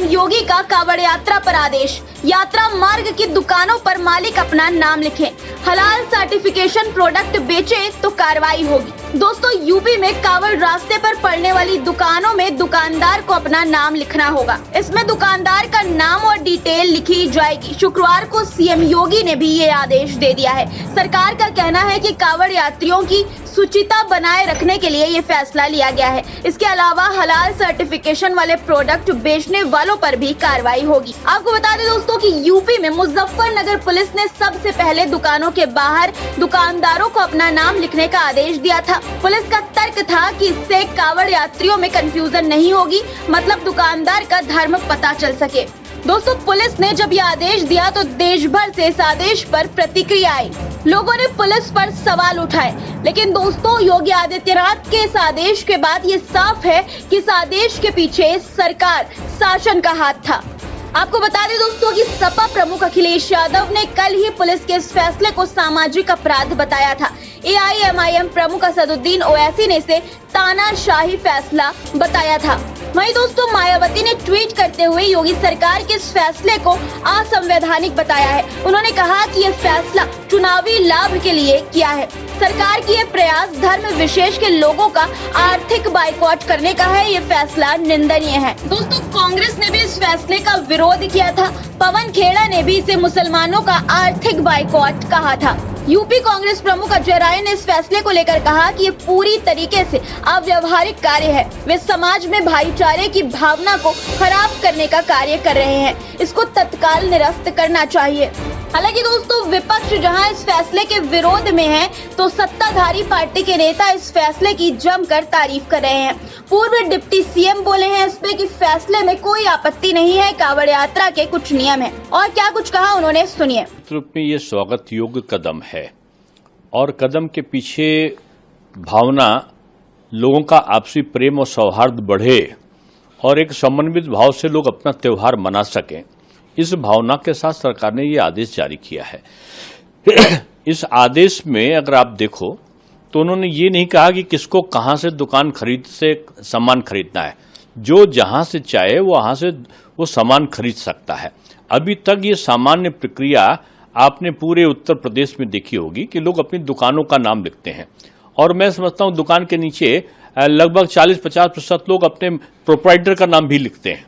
योगी का कांवड़ यात्रा पर आदेश। यात्रा मार्ग की दुकानों पर मालिक अपना नाम लिखें। हलाल सर्टिफिकेशन प्रोडक्ट बेचे तो कार्रवाई होगी। दोस्तों, यूपी में कांवड़ रास्ते पर पड़ने वाली दुकानों में दुकानदार को अपना नाम लिखना होगा। इसमें दुकानदार का नाम और डिटेल लिखी जाएगी। शुक्रवार को सीएम योगी ने भी ये आदेश दे दिया है। सरकार का कहना है कि कांवड़ यात्रियों की शुचिता बनाए रखने के लिए ये फैसला लिया गया है। इसके अलावा हलाल सर्टिफिकेशन वाले प्रोडक्ट बेचने वालों पर भी कार्रवाई होगी। आपको बता दें दोस्तों कि यूपी में मुजफ्फरनगर पुलिस ने सबसे पहले दुकानों के बाहर दुकानदारों को अपना नाम लिखने का आदेश दिया था। पुलिस का तर्क था कि इससे कांवड़ यात्रियों में कंफ्यूजन नहीं होगी, मतलब दुकानदार का धर्म पता चल सके। दोस्तों, पुलिस ने जब ये आदेश दिया तो देश भर से इस आदेश पर प्रतिक्रिया आई। लोगों ने पुलिस पर सवाल उठाए, लेकिन दोस्तों योगी आदित्यनाथ के इस आदेश के बाद ये साफ है कि इस आदेश के पीछे सरकार शासन का हाथ था। आपको बता दें दोस्तों कि सपा प्रमुख अखिलेश यादव ने कल ही पुलिस के इस फैसले को सामाजिक अपराध बताया था। AIMIM प्रमुख असदुद्दीन ओवैसी ने इसे तानाशाही फैसला बताया था। वहीं दोस्तों, मायावती ने ट्वीट करते हुए योगी सरकार के इस फैसले को असंवैधानिक बताया है। उन्होंने कहा कि ये फैसला चुनावी लाभ के लिए किया है। सरकार की ये प्रयास धर्म विशेष के लोगों का आर्थिक बाइकआउट करने का है। ये फैसला निंदनीय है। दोस्तों, कांग्रेस ने भी इस फैसले का विरोध किया था। पवन खेड़ा ने भी इसे मुसलमानों का आर्थिक बाइकआउट कहा था। यूपी कांग्रेस प्रमुख अजय राय ने इस फैसले को लेकर कहा कि ये पूरी तरीके से अव्यवहारिक कार्य है। वे समाज में भाईचारे की भावना को खराब करने का कार्य कर रहे हैं। इसको तत्काल निरस्त करना चाहिए। हालांकि दोस्तों, विपक्ष जहां इस फैसले के विरोध में है, तो सत्ताधारी पार्टी के नेता इस फैसले की जमकर तारीफ कर रहे हैं। पूर्व डिप्टी सीएम बोले हैं इस पे कि फैसले में कोई आपत्ति नहीं है, कांवड़ यात्रा के कुछ नियम हैं। और क्या कुछ कहा उन्होंने, सुनिए। रूप में ये स्वागत योग्य कदम है और कदम के पीछे भावना लोगों का आपसी प्रेम और सौहार्द बढ़े और एक समन्वित भाव से लोग अपना त्योहार मना सकें, इस भावना के साथ सरकार ने ये आदेश जारी किया है। इस आदेश में अगर आप देखो तो उन्होंने ये नहीं कहा कि किसको कहां से दुकान खरीद से सामान खरीदना है। जो जहां से चाहे वहां से वो सामान खरीद सकता है। अभी तक ये सामान्य प्रक्रिया आपने पूरे उत्तर प्रदेश में देखी होगी कि लोग अपनी दुकानों का नाम लिखते हैं और मैं समझता हूं दुकान के नीचे लगभग 40-50% लोग अपने प्रोप्राइटर का नाम भी लिखते हैं।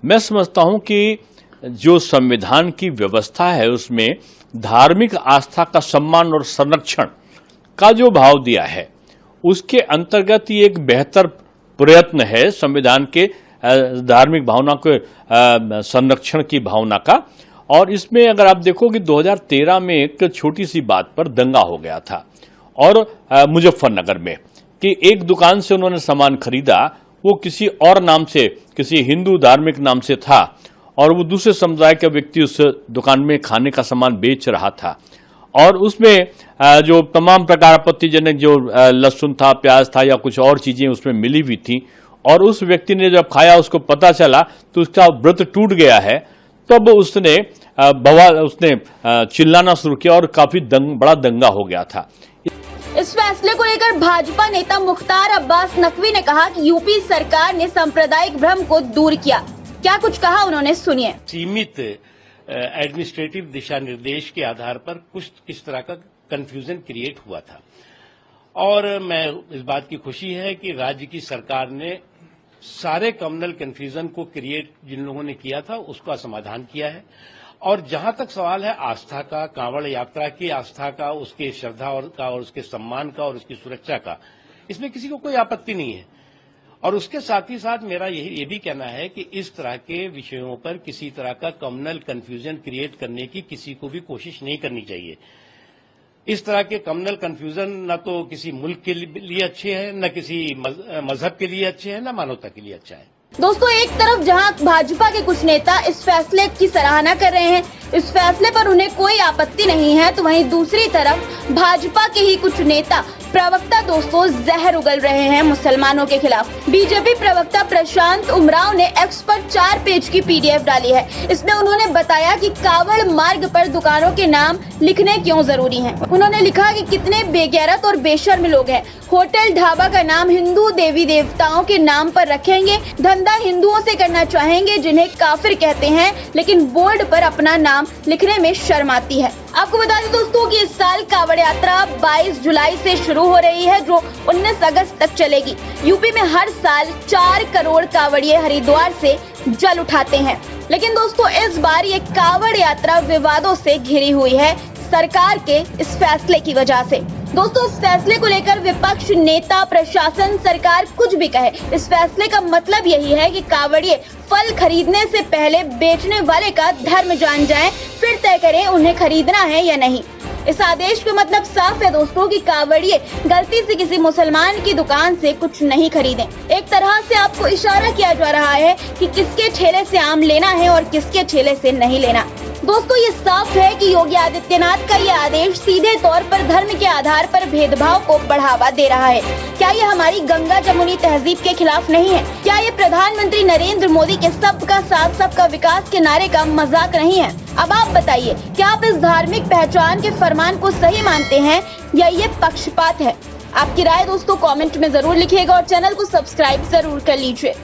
मैं समझता हूं कि जो संविधान की व्यवस्था है उसमें धार्मिक आस्था का सम्मान और संरक्षण का जो भाव दिया है, उसके अंतर्गत ये एक बेहतर प्रयत्न है संविधान के धार्मिक भावना के संरक्षण की भावना का। और इसमें अगर आप देखो कि 2013 में एक छोटी सी बात पर दंगा हो गया था और मुजफ्फरनगर में कि एक दुकान से उन्होंने सामान खरीदा, वो किसी और नाम से, किसी हिंदू धार्मिक नाम से था और वो दूसरे समुदाय का व्यक्ति उस दुकान में खाने का सामान बेच रहा था और उसमें जो तमाम प्रकार आपत्तिजनक जो लहसुन था, प्याज था या कुछ और चीजें उसमें मिली हुई थी और उस व्यक्ति ने जब खाया उसको पता चला तो उसका व्रत टूट गया है। तब उसने चिल्लाना शुरू किया और काफी बड़ा दंगा हो गया था। इस फैसले को लेकर भाजपा नेता मुख्तार अब्बास नकवी ने कहा कि यूपी सरकार ने सांप्रदायिक भ्रम को दूर किया। क्या कुछ कहा उन्होंने, सुनिए। सीमित एडमिनिस्ट्रेटिव दिशा निर्देश के आधार पर कुछ किस तरह का कंफ्यूजन क्रिएट हुआ था और मैं इस बात की खुशी है कि राज्य की सरकार ने सारे कम्युनल कंफ्यूजन को क्रिएट जिन लोगों ने किया था उसका समाधान किया है। और जहां तक सवाल है आस्था का, कांवड़ यात्रा की आस्था का, उसके श्रद्धा और उसके सम्मान का और उसकी सुरक्षा का, इसमें किसी को कोई आपत्ति नहीं है। और उसके साथ ही साथ मेरा ये भी कहना है कि इस तरह के विषयों पर किसी तरह का कम्युनल कंफ्यूजन क्रिएट करने की किसी को भी कोशिश नहीं करनी चाहिए। इस तरह के कम्युनल कंफ्यूजन न तो किसी मुल्क के लिए अच्छे हैं, न किसी मजहब के लिए अच्छे हैं, न मानवता के लिए अच्छा है। दोस्तों, एक तरफ जहां भाजपा के कुछ नेता इस फैसले की सराहना कर रहे हैं, इस फैसले पर उन्हें कोई आपत्ति नहीं है, तो वहीं दूसरी तरफ भाजपा के ही कुछ नेता प्रवक्ता दोस्तों जहर उगल रहे हैं मुसलमानों के खिलाफ। बीजेपी प्रवक्ता प्रशांत उमराव ने एक्स पर 4 पेज की पीडीएफ डाली है। इसमें उन्होंने बताया कि कावड़ मार्ग पर दुकानों के नाम लिखने क्यों जरूरी हैं। उन्होंने लिखा कि कितने बेगैरत और बेशर्म लोग हैं, होटल ढाबा का नाम हिंदू देवी देवताओं के नाम पर रखेंगे, धंधा हिंदुओं से करना चाहेंगे जिन्हें काफिर कहते हैं, लेकिन बोर्ड पर अपना नाम लिखने में शर्म आती है। आपको बता दें दोस्तों कि इस साल कावड़ यात्रा 22 जुलाई से शुरू हो रही है, जो 19 अगस्त तक चलेगी। यूपी में हर साल 4 करोड़ कावड़िए हरिद्वार से जल उठाते हैं, लेकिन दोस्तों इस बार ये कावड़ यात्रा विवादों से घिरी हुई है सरकार के इस फैसले की वजह से। दोस्तों इस फैसले को लेकर विपक्ष, नेता, प्रशासन, सरकार कुछ भी कहे, इस फैसले का मतलब यही है कि कावड़िए फल खरीदने से पहले बेचने वाले का धर्म जान जाएं, फिर तय करें उन्हें खरीदना है या नहीं। इस आदेश का मतलब साफ है दोस्तों कि कावड़िए गलती से किसी मुसलमान की दुकान से कुछ नहीं खरीदें। एक तरह से आपको इशारा किया जा रहा है कि किसके ठेले से आम लेना है और किसके ठेले से नहीं लेना। दोस्तों ये साफ है कि योगी आदित्यनाथ का ये आदेश सीधे तौर पर धर्म के आधार पर भेदभाव को बढ़ावा दे रहा है। क्या ये हमारी गंगा जमुनी तहजीब के खिलाफ नहीं है? क्या ये प्रधानमंत्री नरेंद्र मोदी के सबका साथ सबका विकास के नारे का मजाक नहीं है? अब आप बताइए, क्या आप इस धार्मिक पहचान के फरमान को सही मानते हैं या ये पक्षपात है? आपकी राय दोस्तों कमेंट में जरूर लिखिएगा और चैनल को सब्सक्राइब जरूर कर लीजिए।